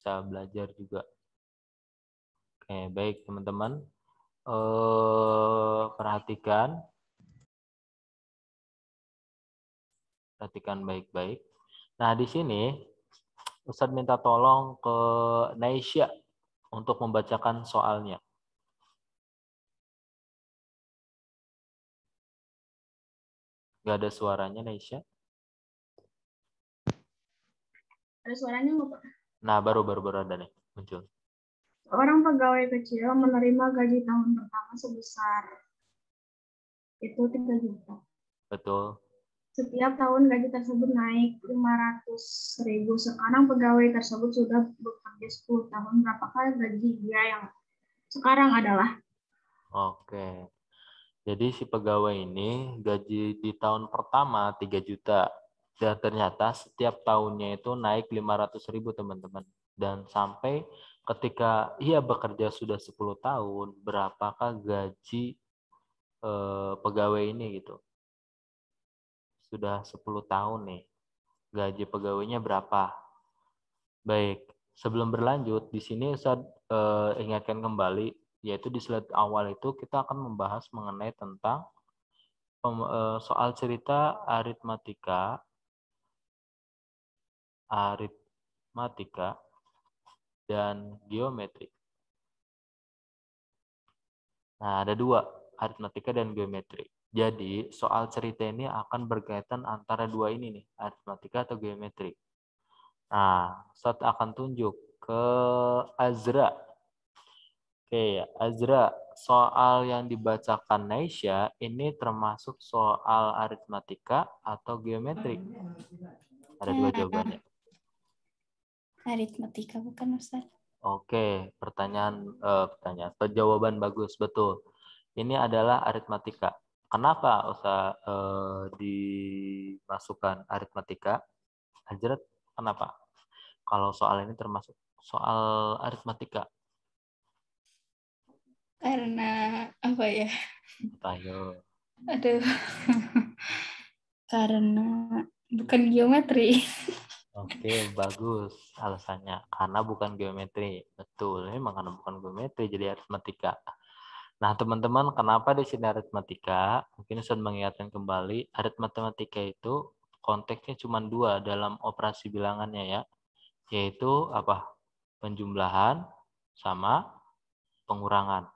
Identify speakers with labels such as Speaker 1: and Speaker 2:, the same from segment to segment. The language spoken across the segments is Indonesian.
Speaker 1: bisa belajar juga. Oke, baik teman-teman. Perhatikan baik-baik. Nah, di sini Ustadz minta tolong ke Naisya untuk membacakan soalnya. Gak ada suaranya, Naisya.
Speaker 2: Ada suaranya nggak, Pak?
Speaker 1: Nah, baru ada nih muncul.
Speaker 2: Seorang pegawai kecil menerima gaji tahun pertama sebesar itu 3 juta.
Speaker 1: Betul.
Speaker 2: Setiap tahun gaji tersebut naik 500.000. Sekarang pegawai tersebut sudah bekerja 10 tahun. Berapakah gaji dia yang sekarang adalah?
Speaker 1: Oke. Jadi si pegawai ini gaji di tahun pertama 3 juta. Dan ternyata setiap tahunnya itu naik 500.000 teman-teman. Dan sampai ketika ia bekerja sudah 10 tahun, berapakah gaji pegawai ini gitu. Sudah 10 tahun nih. Gaji pegawainya berapa? Baik, sebelum berlanjut, di sini saya ingatkan kembali, yaitu di slide awal itu kita akan membahas mengenai tentang soal cerita aritmatika dan geometri. Nah, ada dua, aritmatika dan geometri. Jadi, soal cerita ini akan berkaitan antara dua ini nih, aritmatika atau geometri. Nah, Ustaz akan tunjuk ke Azra. Oke, Azra, soal yang dibacakan Naisya ini termasuk soal aritmatika atau geometri? Ada dua jawabannya.
Speaker 3: Aritmatika bukan, Ustaz?
Speaker 1: Oke, jawaban bagus, betul. Ini adalah aritmatika. Kenapa Ustaz dimasukkan aritmatika? Azra, kenapa? Kalau soal ini termasuk soal aritmatika.
Speaker 3: Karena apa ya?
Speaker 1: Ayo.
Speaker 3: Aduh. Karena bukan geometri.
Speaker 1: Oke, bagus alasannya. Karena bukan geometri. Betul, memang karena bukan geometri, jadi aritmatika. Nah, teman-teman, kenapa di sini aritmatika? Mungkin saya mengingatkan kembali, aritmatika itu konteksnya cuma dua dalam operasi bilangannya ya, yaitu apa? Penjumlahan sama pengurangan.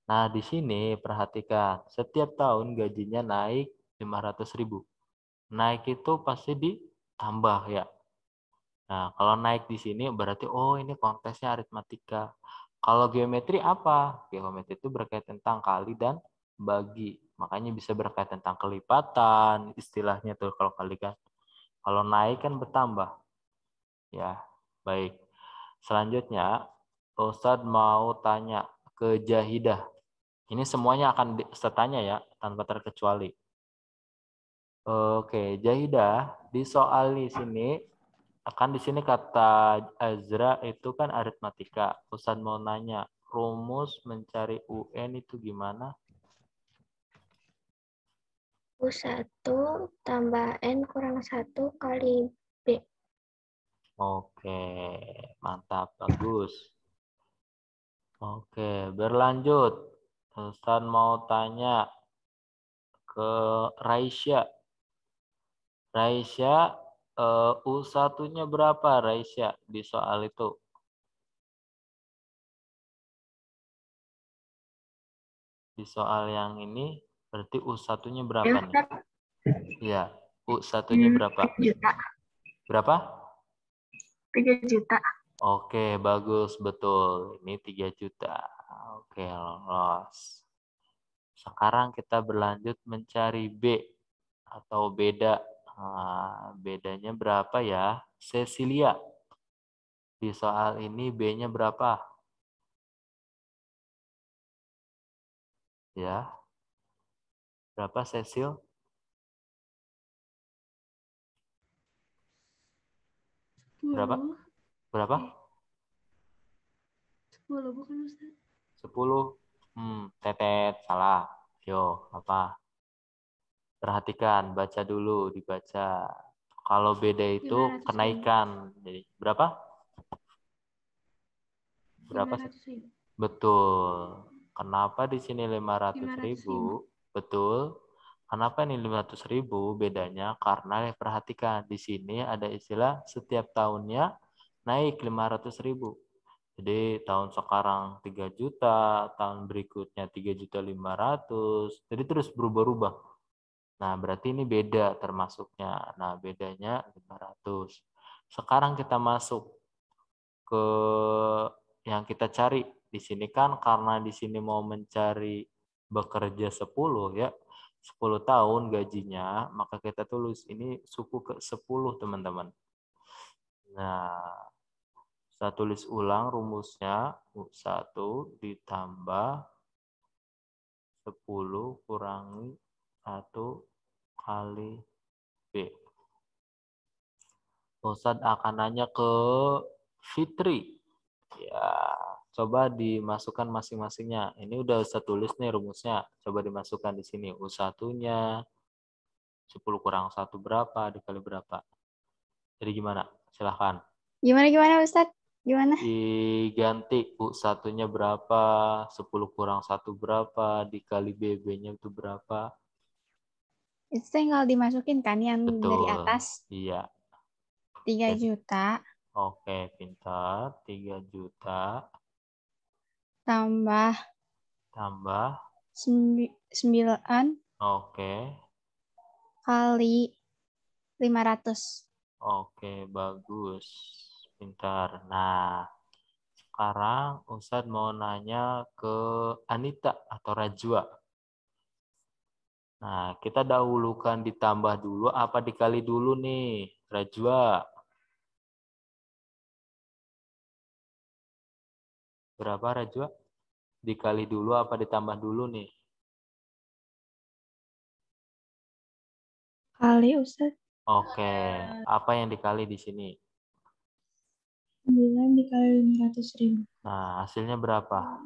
Speaker 1: Nah, di sini perhatikan, setiap tahun gajinya naik 500.000. Naik itu pasti ditambah ya. Nah, kalau naik di sini berarti, oh ini konteksnya aritmatika. Kalau geometri apa? Geometri itu berkaitan tentang kali dan bagi. Makanya bisa berkaitan tentang kelipatan, istilahnya tuh kalau kali kan. Kalau naik kan bertambah. Ya, baik. Selanjutnya, Ustadz mau tanya ke Jahidah. Ini semuanya akan saya tanya ya, tanpa terkecuali. Oke, Jahidah, di soal di sini, akan di sini kata Azra itu kan aritmatika. Ustadz mau nanya, rumus mencari UN itu gimana?
Speaker 4: U1 tambah N kurang 1 kali B.
Speaker 1: Oke, mantap, bagus. Oke, berlanjut. Ustadz mau tanya ke Raisya. Raisya, U1-nya berapa Raisya di soal itu? Di soal yang ini berarti U1-nya berapa nih? Iya, U1-nya berapa?
Speaker 2: 3 juta.
Speaker 1: Berapa?
Speaker 2: 3 juta.
Speaker 1: Oke, bagus, betul. Ini 3 juta. Oke, lolos. Sekarang kita berlanjut mencari B atau beda. Nah, bedanya berapa ya? Cecilia. Di soal ini B-nya berapa? Ya. Berapa Cecil? Berapa? Berapa?
Speaker 2: 10 bukan, Ustaz?
Speaker 1: 10. Tetet, salah. Yo, apa? Perhatikan, baca dulu, dibaca. Kalau beda itu
Speaker 2: 500.000.
Speaker 1: kenaikan. Jadi berapa? Berapa sih?
Speaker 2: 500.000.
Speaker 1: Betul. Kenapa di sini 500.000?
Speaker 2: 500.000.
Speaker 1: Betul. Kenapa ini 500.000? Bedanya karena perhatikan di sini ada istilah setiap tahunnya naik 500.000. Jadi tahun sekarang 3 juta, tahun berikutnya 3.500.000. Jadi terus berubah-ubah. Nah, berarti ini beda termasuknya. Nah, bedanya 500. Sekarang kita masuk ke yang kita cari. Di sini kan karena di sini mau mencari bekerja 10 ya. 10 tahun gajinya, maka kita tulis ini suku ke 10, teman-teman. Nah, saya tulis ulang rumusnya. 1 ditambah 10 kurangi 1 kali B. Ustadz akan nanya ke Fitri. Ya, coba dimasukkan masing-masingnya. Ini udah Ustadz tulis nih rumusnya. Coba dimasukkan di sini. U1-nya 10 kurang 1 berapa dikali berapa. Jadi gimana? Silahkan.
Speaker 3: Gimana Ustadz? Gimana?
Speaker 1: Diganti U1-nya berapa, 10 kurang 1 berapa, dikali BB-nya itu berapa.
Speaker 3: Itu tinggal dimasukin kan yang
Speaker 1: Betul.
Speaker 3: dari atas.
Speaker 1: Iya.
Speaker 3: 3 juta.
Speaker 1: Oke, pintar. 3 juta.
Speaker 3: Tambah. 9
Speaker 1: Oke.
Speaker 3: kali 500.
Speaker 1: Oke, bagus. Pintar. Nah, sekarang Ustadz mau nanya ke Anita atau Rajwa. Nah, kita dahulukan ditambah dulu apa dikali dulu nih, Rajwa? Berapa, Rajwa? Dikali dulu apa ditambah dulu nih?
Speaker 3: Kali Ustadz.
Speaker 1: Oke, apa yang dikali di sini?
Speaker 3: 9 dikali 500.000.
Speaker 1: Nah, hasilnya berapa?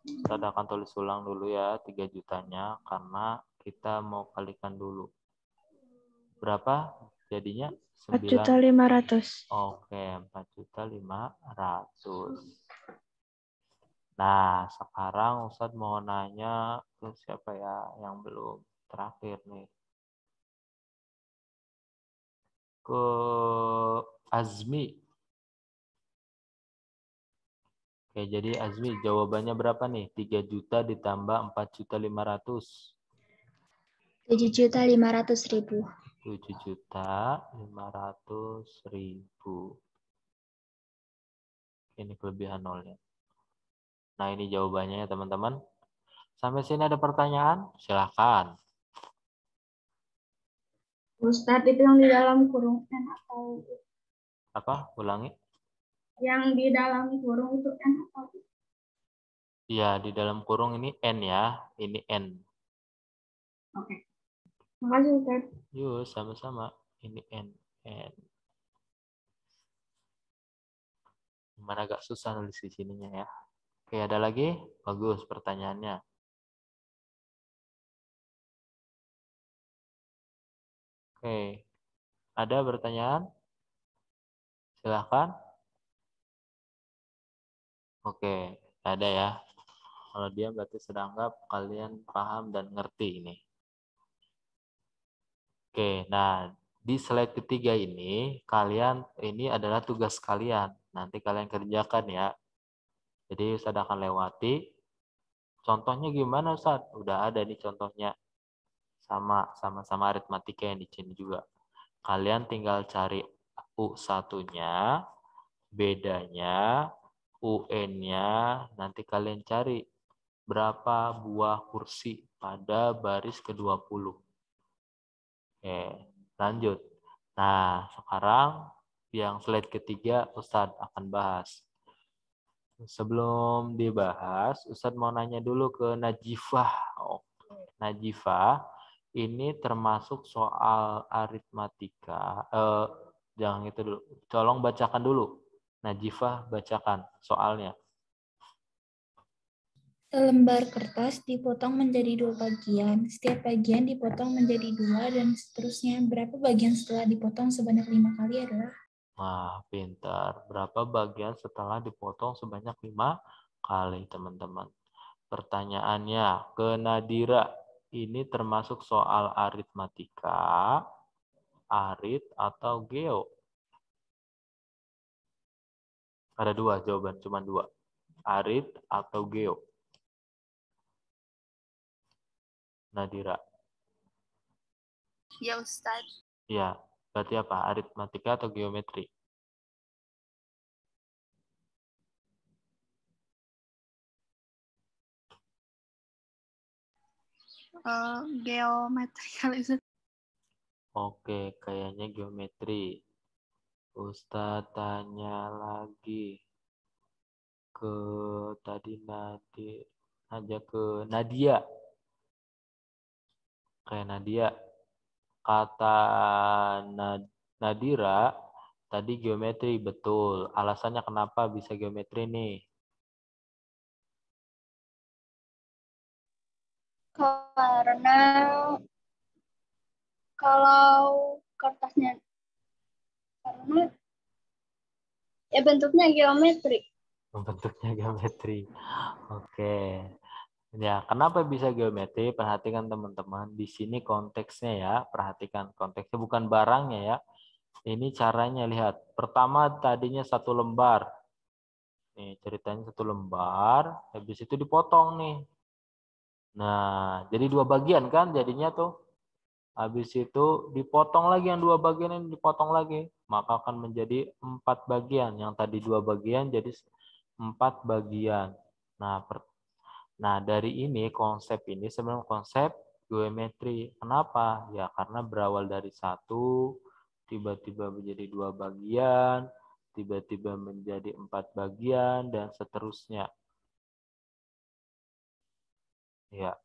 Speaker 1: Kita akan tulis ulang dulu ya, 3 jutanya, karena kita mau kalikan dulu. Berapa jadinya?
Speaker 3: 4.500.000.
Speaker 1: Oke, 4.500.000. Nah, sekarang Ustadz mau nanya ke siapa ya yang belum terakhir nih. Ke Azmi. Oke, jadi Azmi jawabannya berapa nih? 3 juta ditambah 4.500.000.
Speaker 4: 7.500.000.
Speaker 1: 7.500.000. Ini kelebihan nolnya. Nah, ini jawabannya ya teman-teman. Sampai sini ada pertanyaan? Silakan.
Speaker 2: Ustadz, itu yang di dalam kurung N atau
Speaker 1: Apa? Ulangi.
Speaker 2: yang di dalam kurung itu N atau U?
Speaker 1: Iya, di dalam kurung ini N ya. Ini N.
Speaker 2: Oke. Makasih Ustadz.
Speaker 1: Yuk, sama-sama. Ini N. N. Gimana agak susah nulis di sininya ya. Oke, ada lagi? Bagus pertanyaannya. Oke. Ada pertanyaan? Silahkan. Oke, ada ya. Kalau dia berarti sedang anggap kalian paham dan ngerti ini. Oke, nah di slide ketiga ini, kalian ini adalah tugas kalian. Nanti kalian kerjakan ya. Jadi Ustadz akan lewati. Contohnya gimana Ustadz? Udah ada nih contohnya. Sama-sama aritmatika yang di sini juga. Kalian tinggal cari U1-nya, bedanya, UN-nya, nanti kalian cari berapa buah kursi pada baris ke-20. Oke, lanjut. Nah, sekarang yang slide ketiga Ustadz akan bahas. Sebelum dibahas, Ustadz mau nanya dulu ke Najifah. Oke, Najifah, ini termasuk soal aritmatika. Jangan itu dulu. Tolong bacakan dulu. Najifah, bacakan soalnya.
Speaker 5: Selembar kertas dipotong menjadi 2 bagian. Setiap bagian dipotong menjadi 2 dan seterusnya. Berapa bagian setelah dipotong sebanyak 5 kali adalah?
Speaker 1: Nah, pintar. Berapa bagian setelah dipotong sebanyak 5 kali, teman-teman? Pertanyaannya, ke Nadira, ini termasuk soal aritmatika, arit, atau geo? Ada 2 jawaban, cuma 2. Arit atau geo? Nadira.
Speaker 3: Ya, Ustadz.
Speaker 1: Ya, berarti apa? Aritmatika atau geometri?
Speaker 3: Geometri kali, Ustadz.
Speaker 1: Oke, kayaknya geometri. Ustadz tanya lagi ke tadi Nadia. Kayak Nadia. Kata Nadira, tadi geometri, betul. Alasannya kenapa bisa geometri nih?
Speaker 6: Karena kalau kertasnya, karena ya bentuknya geometri.
Speaker 1: Bentuknya geometri. Oke. Ya, kenapa bisa geometri? Perhatikan teman-teman. Di sini konteksnya ya. Perhatikan konteksnya, bukan barangnya ya. Ini caranya, lihat. Pertama tadinya 1 lembar. Nih, ceritanya 1 lembar. Habis itu dipotong nih. Nah, jadi 2 bagian kan jadinya tuh. Habis itu dipotong lagi yang 2 bagian ini dipotong lagi. Maka akan menjadi 4 bagian. Yang tadi 2 bagian jadi 4 bagian. Nah, dari ini konsep ini sebenarnya konsep geometri. Kenapa? Ya karena berawal dari 1, tiba-tiba menjadi 2 bagian, tiba-tiba menjadi 4 bagian, dan seterusnya. Ya,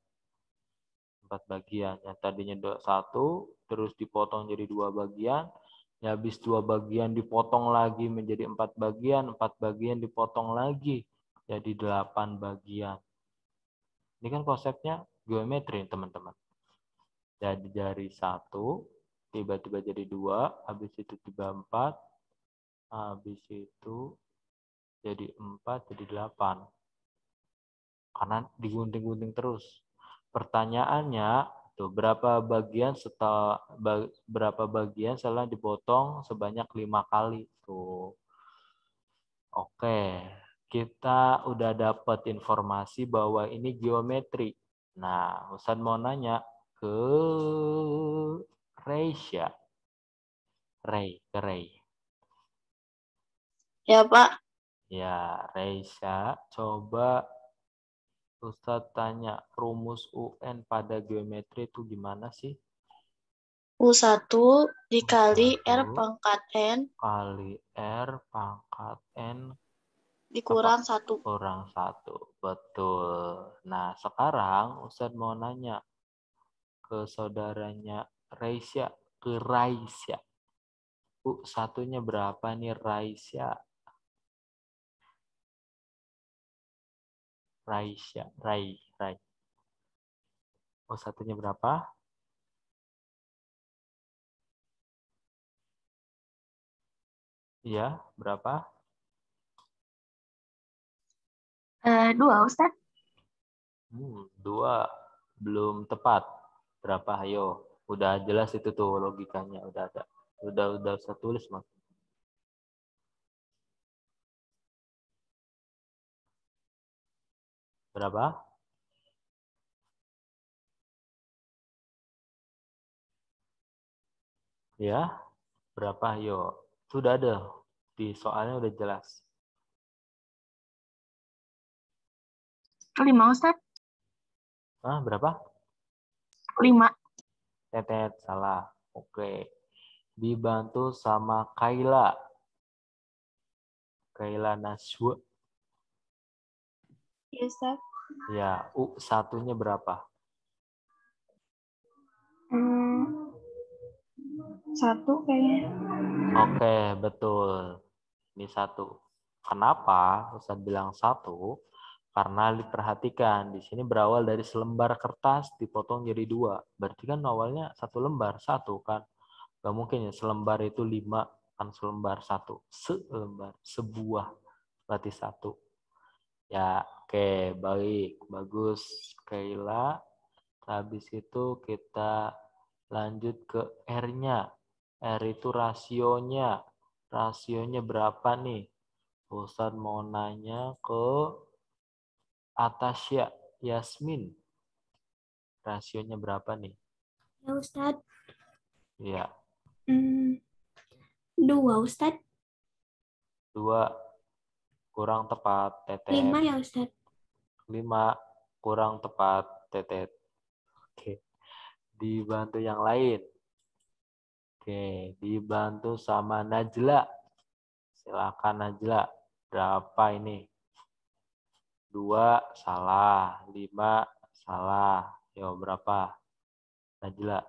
Speaker 1: 4 bagian. Yang tadinya 1, terus dipotong jadi 2 bagian, ya habis 2 bagian dipotong lagi menjadi 4 bagian, 4 bagian dipotong lagi jadi 8 bagian. Ini kan konsepnya geometri, teman-teman. Jadi dari 1, tiba-tiba jadi 2, habis itu tiba 4, habis itu jadi 4, jadi 8. Karena digunting-gunting terus. Pertanyaannya, tuh, berapa bagian setelah dipotong sebanyak 5 kali? Tuh. Oke, kita udah dapat informasi bahwa ini geometri. Nah, Ustaz mau nanya ke Reisha. Ray.
Speaker 6: Ya, Pak.
Speaker 1: Ya, Reisha, coba Ustaz tanya rumus UN pada geometri itu gimana sih?
Speaker 6: U1 dikali
Speaker 1: U1
Speaker 6: R pangkat N
Speaker 1: kali R pangkat N
Speaker 6: dikurang 1.
Speaker 1: kurang 1. Betul. Nah, sekarang Ustaz mau nanya ke saudaranya Reisha, ke Raisya. U1-nya berapa nih Raisya? Rai. U1-nya berapa? Iya, berapa?
Speaker 2: 2, Ustaz.
Speaker 1: 2. Belum tepat. Berapa? Ayo. Udah jelas itu tuh logikanya. Udah ada. Udah saya tulis, Mas. Berapa? Ya, berapa? Ayo. Sudah ada. Di soalnya udah jelas.
Speaker 2: 5, Ustaz.
Speaker 1: Berapa?
Speaker 2: 5.
Speaker 1: Tetet, salah. Oke. Dibantu sama Kaila. Kaila Naswa.
Speaker 3: Ya, Ustadz.
Speaker 1: Ya, U1-nya berapa?
Speaker 2: 1 kayaknya.
Speaker 1: Oke, betul. Ini 1. Kenapa Ustaz bilang 1? Karena diperhatikan, di sini berawal dari selembar kertas dipotong jadi 2. Berarti kan awalnya 1 lembar, 1 kan? Gak mungkin ya selembar itu 5 Kan selembar satu. Selembar. Sebuah. Berarti satu. Ya, oke. Baik. Bagus, Kaila. Habis itu kita lanjut ke R-nya. R itu rasionya. Rasionya berapa nih? Ustadz mau nanya ke Atasya Yasmin. Rasionya berapa nih?
Speaker 5: Ya Ustadz.
Speaker 1: Iya.
Speaker 5: 2 Ustadz.
Speaker 1: 2 kurang tepat, Tetet.
Speaker 5: 5 ya Ustadz.
Speaker 1: 5 kurang tepat, Tetet. Oke. Dibantu yang lain. Oke, dibantu sama Najla. Silakan Najla. Berapa ini? 2 salah, 5 salah. Yo, berapa? Najla.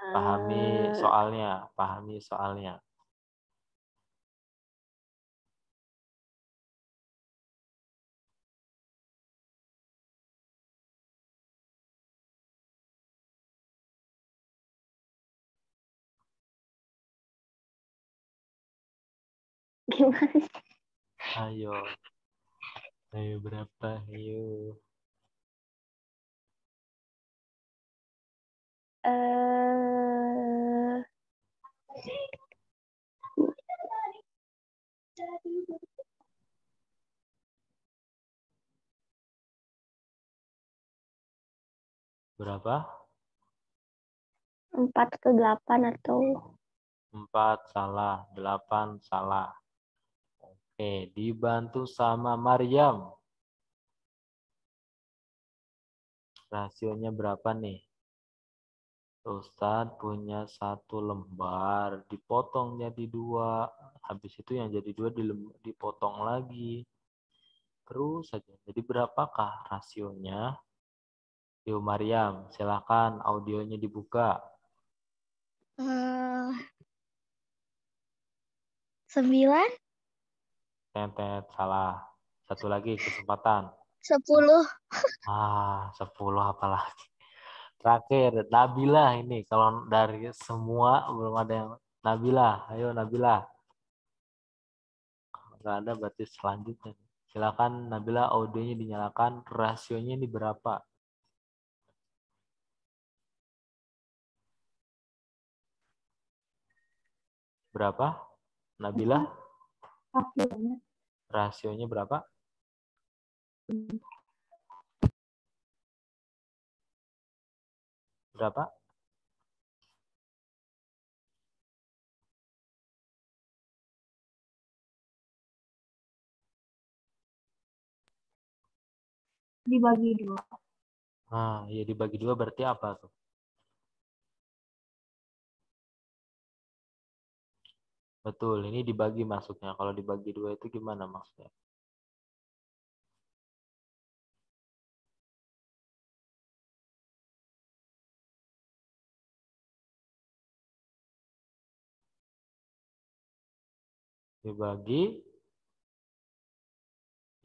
Speaker 1: Pahami soalnya, pahami soalnya.
Speaker 4: Gimana?
Speaker 1: Ayo. Ayo berapa? Ayo. Berapa?
Speaker 4: 4 ke 8 atau
Speaker 1: 4 salah, 8 salah. Oke, dibantu sama Maryam. Rasionya berapa nih? Ustadz punya 1 lembar, dipotong jadi 2. Habis itu yang jadi 2 dipotong lagi. Terus saja. Jadi berapakah rasionya? Yuk Maryam, silakan audionya dibuka.
Speaker 6: 9.
Speaker 1: Tetet, salah. Satu lagi, kesempatan.
Speaker 6: 10.
Speaker 1: 10 apalagi. Terakhir, Nabila ini. Kalau dari semua belum ada yang Nabila. Ayo Nabila. Kalau nggak ada berarti selanjutnya. Silakan Nabila, audionya dinyalakan. Rasionya ini berapa? Berapa? Nabila? Rasionya berapa? Berapa?
Speaker 2: Dibagi 2.
Speaker 1: Nah, ya dibagi 2 berarti apa tuh? Betul, ini dibagi masuknya. Kalau dibagi 2 itu gimana maksudnya? Dibagi,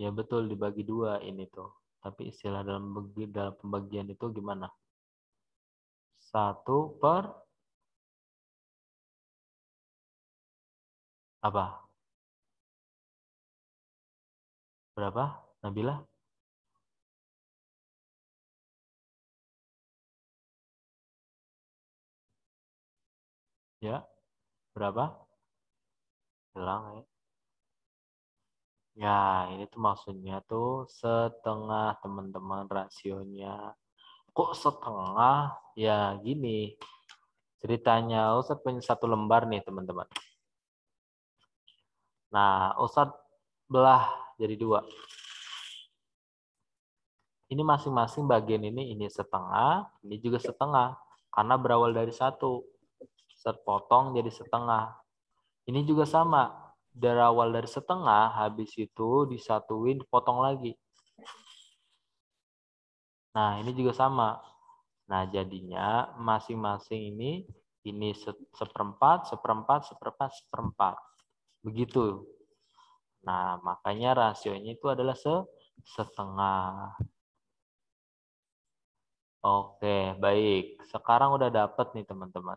Speaker 1: ya betul dibagi 2 ini tuh. Tapi istilah dalam pembagian itu gimana? 1 per apa? Berapa, Nabila? Ya, berapa? Hilang ya. Ya, ini tuh maksudnya tuh setengah teman-teman rasionya. Kok setengah? Ya gini. Ceritanya Ustadz punya 1 lembar nih teman-teman. Nah, Ustadz belah jadi 2. Ini masing-masing bagian ini setengah, ini juga setengah. Karena berawal dari 1. Sepotong jadi setengah. Ini juga sama. Berawal dari setengah, habis itu disatuin, dipotong lagi. Nah, ini juga sama. Nah, jadinya masing-masing ini seperempat, seperempat, seperempat, seperempat. Begitu. Nah, makanya rasionya itu adalah setengah. Oke, baik. Sekarang udah dapat nih teman-teman.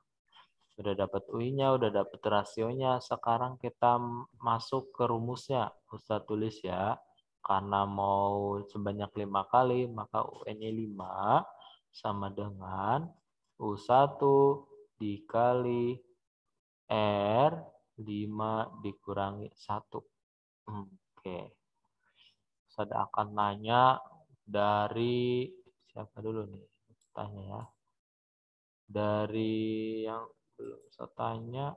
Speaker 1: Sudah dapat UI-nya, udah dapat rasionya. Sekarang kita masuk ke rumusnya. Ustaz tulis ya. Karena mau sebanyak 5 kali, maka UN-nya 5 sama dengan U1 dikali R 5 dikurangi 1. Oke. Saya akan nanya dari siapa dulu nih? Tanya ya. Dari yang belum saya tanya.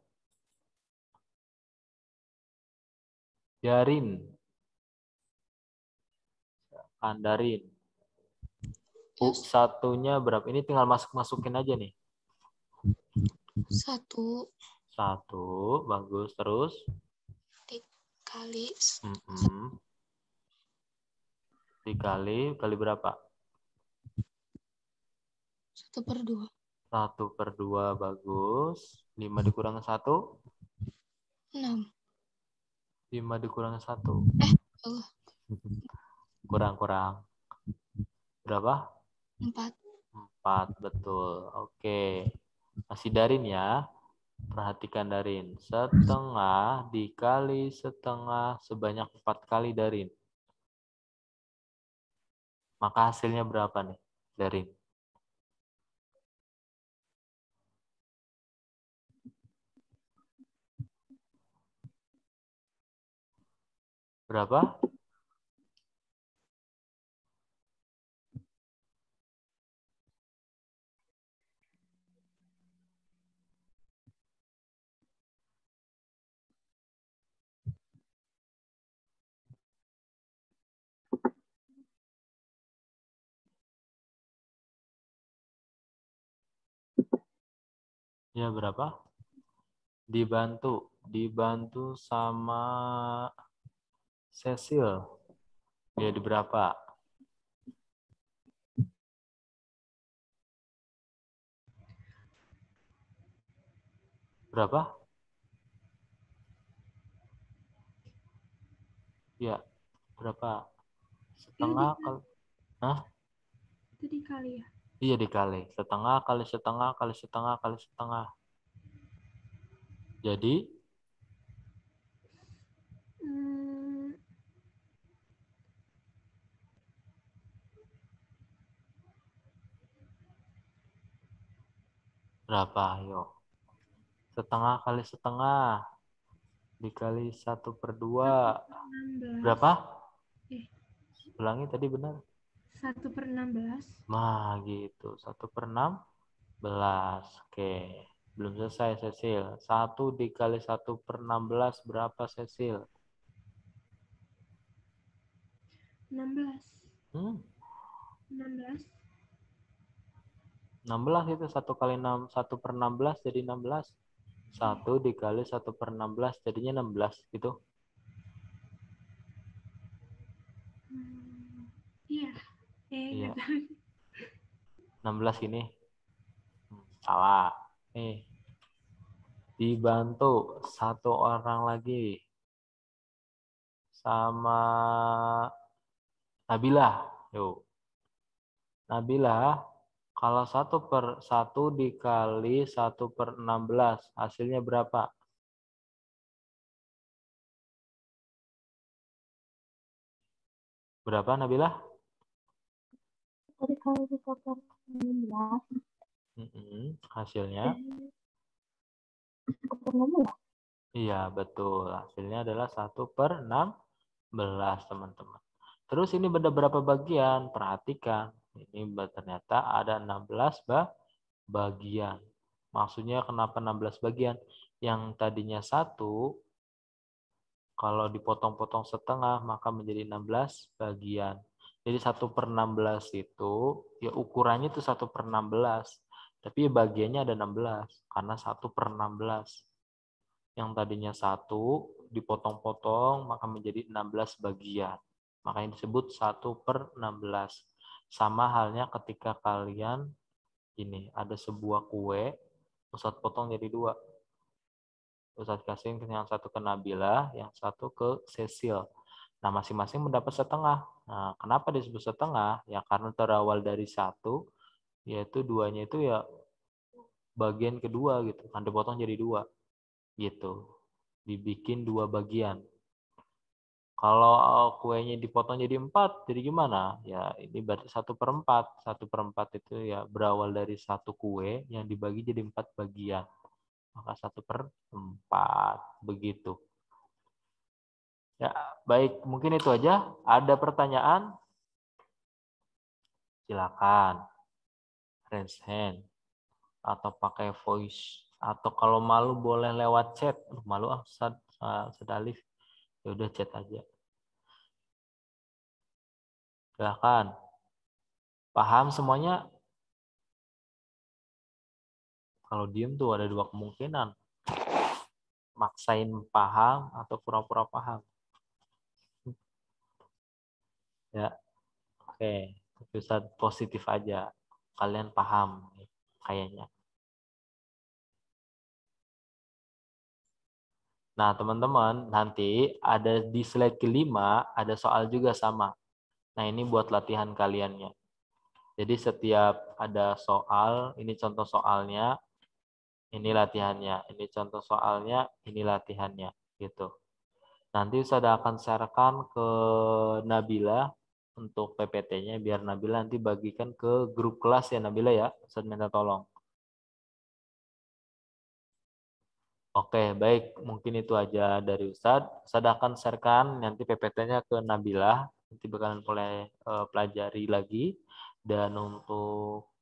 Speaker 1: Darin. Andarin. U1-nya berapa? Ini tinggal masukin aja nih.
Speaker 6: 1
Speaker 1: 1, bagus. Terus?
Speaker 6: dikali
Speaker 1: Dikali berapa?
Speaker 6: 1/2.
Speaker 1: 1/2, bagus. 5 dikurangi 1?
Speaker 6: 6.
Speaker 1: 5 dikurangi 1.
Speaker 6: Allah.
Speaker 1: Kurang. Berapa?
Speaker 6: 4.
Speaker 1: 4, betul. Oke. Masih Darin ya. Perhatikan Darin. Setengah dikali setengah sebanyak 4 kali Darin. Maka hasilnya berapa nih, Darin? Berapa? Ya, berapa? Dibantu sama Cecil. Jadi berapa? Berapa? Ya, berapa? Setengah kali. Hah?
Speaker 2: Itu dikali ya?
Speaker 1: Iya, dikali. Setengah kali setengah kali setengah kali setengah. Jadi? Berapa? Ayo. Setengah kali setengah. Dikali 1/2.
Speaker 2: 1/16.
Speaker 1: Berapa? Ulangi tadi benar.
Speaker 2: 1/16.
Speaker 1: Nah, gitu. 1/16. Oke. Belum selesai, Cecil. 1 dikali 1/16 berapa, Cecil?
Speaker 2: 16.
Speaker 1: 16 itu 1 kali 6, 1/16 jadi 16. 1 dikali 1/16 jadinya 16 gitu.
Speaker 2: Iya.
Speaker 1: Iya. 16 ini. Salah. Nih. Dibantu 1 orang lagi. Sama Nabila. Yuk. Nabila, kalau 1/1 dikali 1/16, hasilnya berapa? Berapa, Nabila?
Speaker 4: Dikali 1/16.
Speaker 1: Hasilnya?
Speaker 4: 1/16.
Speaker 1: Iya, betul. Hasilnya adalah 1/16, teman-teman. Terus ini ada berapa bagian? Perhatikan. Ini ternyata ada 16 bagian. Maksudnya kenapa 16 bagian? Yang tadinya 1, kalau dipotong-potong setengah, maka menjadi 16 bagian. Jadi 1/16 itu, ya ukurannya itu 1/16. Tapi bagiannya ada 16, karena 1/16. Yang tadinya 1, dipotong-potong, maka menjadi 16 bagian. Makanya disebut 1/16. Sama halnya ketika kalian, ini, ada sebuah kue, Ustadz potong jadi 2. Ustadz kasih yang 1 ke Nabila, yang 1 ke Cecil. Nah, masing-masing mendapat setengah. Nah, kenapa disebut setengah? Ya karena terawal dari 1, yaitu 2-nya itu ya bagian kedua gitu, kan dipotong jadi 2 gitu. Dibikin 2 bagian. Kalau kuenya dipotong jadi 4, jadi gimana? Ya ini berarti 1/4. 1/4 itu ya berawal dari 1 kue yang dibagi jadi 4 bagian. Maka 1/4 begitu. Ya, baik, mungkin itu aja. Ada pertanyaan? Silakan. Raise hand atau pakai voice, atau kalau malu boleh lewat chat. Malu Ustaz Alif. Ya udah chat aja. Silakan. Paham semuanya? Kalau diem tuh ada 2 kemungkinan. Maksain paham atau pura-pura paham. Ya, oke. Ustaz positif aja. Kalian paham kayaknya. Nah, teman-teman, nanti ada di slide kelima, ada soal juga sama. Nah, ini buat latihan kaliannya. Jadi setiap ada soal, ini contoh soalnya, ini latihannya. Ini contoh soalnya, ini latihannya. Gitu. Nanti saya akan sharekan ke Nabila untuk PPT-nya, biar Nabila nanti bagikan ke grup kelas ya Nabila ya. Ustaz minta tolong. Oke, baik. Mungkin itu aja dari Ustadz. Ustadz akan sharekan nanti PPT-nya ke Nabila. Nanti bakalan boleh pelajari lagi. Dan untuk